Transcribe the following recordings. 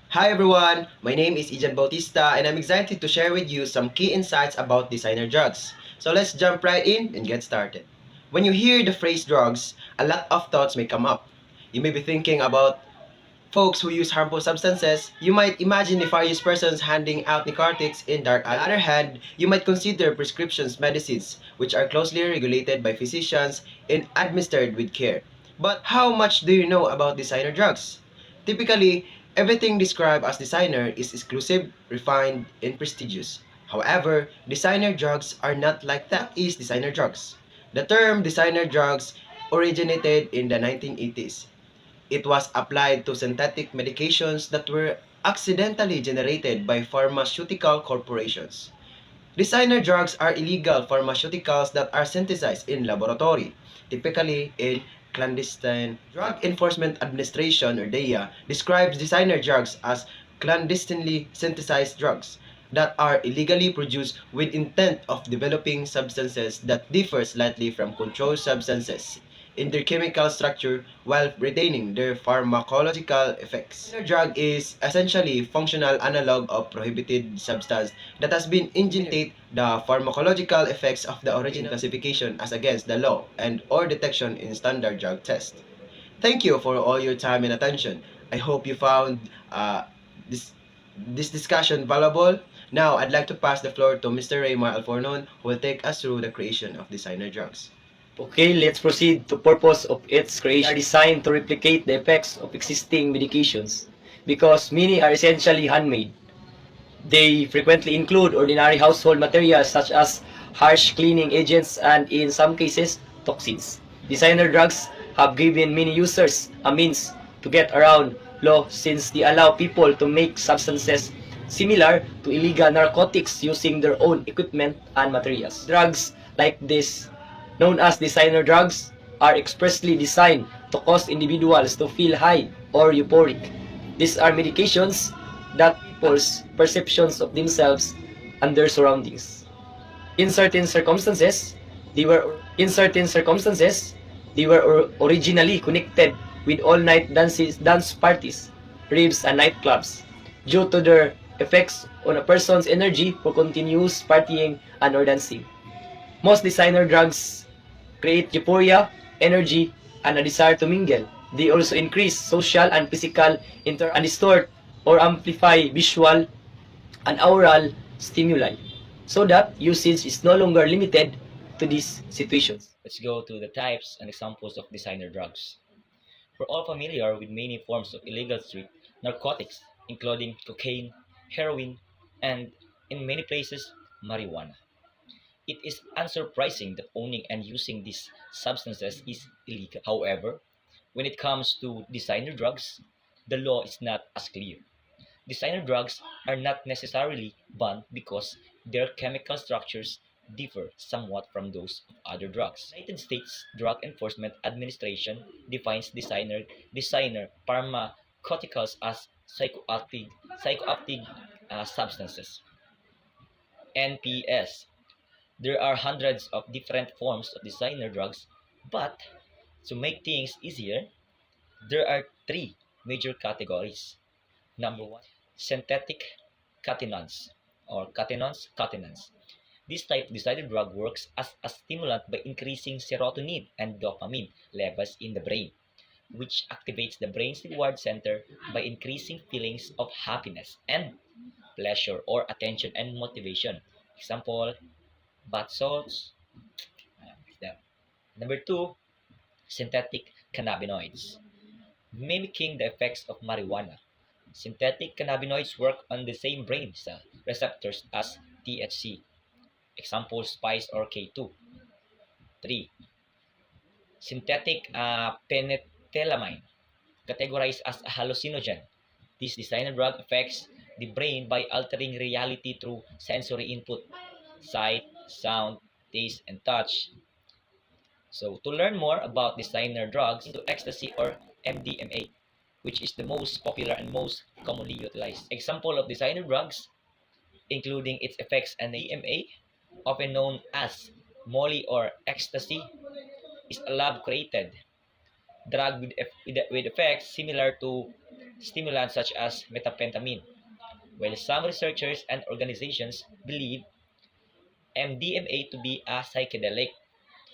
Hi everyone, my name is Ijan Bautista and I'm excited to share with you some key insights about designer drugs. So let's jump right in and get started. When you hear the phrase drugs, a lot of thoughts may come up. You may be thinking about folks who use harmful substances. You might imagine nefarious persons handing out narcotics in dark alley. On the other hand, you might consider prescriptions medicines, which are closely regulated by physicians and administered with care. But how much do you know about designer drugs? Typically, everything described as designer is exclusive, refined, and prestigious. However, designer drugs are not like that. What is designer drugs? The term designer drugs originated in the 1980s. It was applied to synthetic medications that were accidentally generated by pharmaceutical corporations. Designer drugs are illegal pharmaceuticals that are synthesized in laboratory, typically in clandestine. Drug Enforcement Administration or DEA describes designer drugs as clandestinely synthesized drugs that are illegally produced with intent of developing substances that differ slightly from controlled substances in their chemical structure while retaining their pharmacological effects. Designer drug is essentially functional analog of prohibited substance that has been engineered the pharmacological effects of the original classification as against the law and or detection in standard drug test. Thank you for all your time and attention. I hope you found this this discussion valuable. Now, I'd like to pass the floor to Mr. Raymar Alfornon, who will take us through the creation of designer drugs. Okay, let's proceed to purpose of its creation. They are designed to replicate the effects of existing medications because many are essentially handmade. They frequently include ordinary household materials such as harsh cleaning agents and, in some cases, toxins. Designer drugs have given many users a means to get around law since they allow people to make substances similar to illegal narcotics using their own equipment and materials. Drugs like this, known as designer drugs, are expressly designed to cause individuals to feel high or euphoric. These are medications that people's perceptions of themselves and their surroundings. In certain circumstances, they were originally connected with all-night dance parties, raves, and nightclubs due to their effects on a person's energy for continuous partying and or dancing. Most designer drugs create euphoria, energy, and a desire to mingle. They also increase social and physical and distort or amplify visual and aural stimuli so that usage is no longer limited to these situations. Let's go to the types and examples of designer drugs. We're all familiar with many forms of illegal street narcotics, including cocaine, heroin, and, in many places, marijuana. It is unsurprising that owning and using these substances is illegal. However, when it comes to designer drugs, the law is not as clear. Designer drugs are not necessarily banned because their chemical structures differ somewhat from those of other drugs. The United States Drug Enforcement Administration defines designer pharmaceuticals as psychoactive substances. NPS. There are hundreds of different forms of designer drugs, but to make things easier, there are three major categories. Number one, synthetic catenones or catenons. This type of decided drug works as a stimulant by increasing serotonin and dopamine levels in the brain, which activates the brain's reward center by increasing feelings of happiness and pleasure or attention and motivation. Example, bath salts. Yeah. Number two, synthetic cannabinoids, mimicking the effects of marijuana. Synthetic cannabinoids work on the same brain cell receptors as THC. Example, spice or K2. 3. Synthetic phenethylamine, categorized as a hallucinogen. This designer drug affects the brain by altering reality through sensory input, sight, sound, taste, and touch. So, to learn more about designer drugs, into ecstasy or MDMA, which is the most popular and most commonly utilized. Example of designer drugs, including its effects, and MDMA, often known as Molly or ecstasy, is a lab-created drug with effects similar to stimulants such as methamphetamine, while some researchers and organizations believe MDMA to be a psychedelic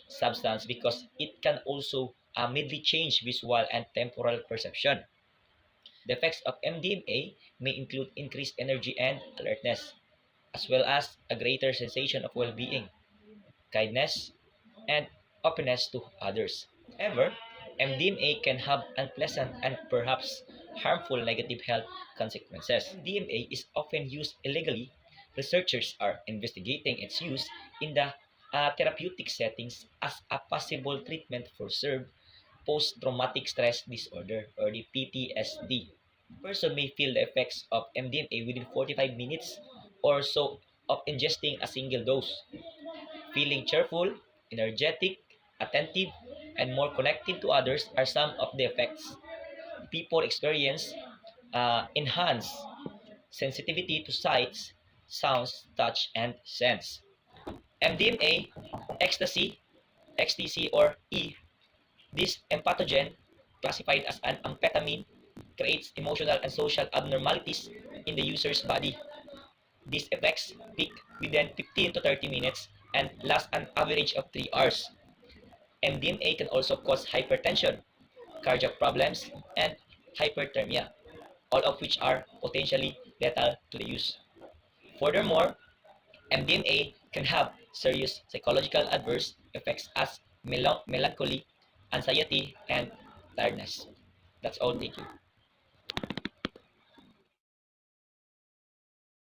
substance because it can also immediately change visual and temporal perception. The effects of MDMA may include increased energy and alertness, as well as a greater sensation of well-being, kindness, and openness to others. However, MDMA can have unpleasant and perhaps harmful negative health consequences. MDMA is often used illegally. Researchers are investigating its use in the therapeutic settings as a possible treatment for severe post-traumatic stress disorder or the PTSD. A person may feel the effects of MDMA within 45 minutes or so of ingesting a single dose. Feeling cheerful, energetic, attentive, and more connected to others are some of the effects. People experience enhanced sensitivity to sights, sounds, touch, and sense. MDMA, ecstasy, or E, this empathogen, classified as an amphetamine, creates emotional and social abnormalities in the user's body. These effects peak within 15 to 30 minutes and last an average of 3 hours. MDMA can also cause hypertension, cardiac problems, and hyperthermia, all of which are potentially lethal to the use. Furthermore, MDMA can have serious psychological adverse effects as melancholy, anxiety, and tiredness. That's all. Thank you.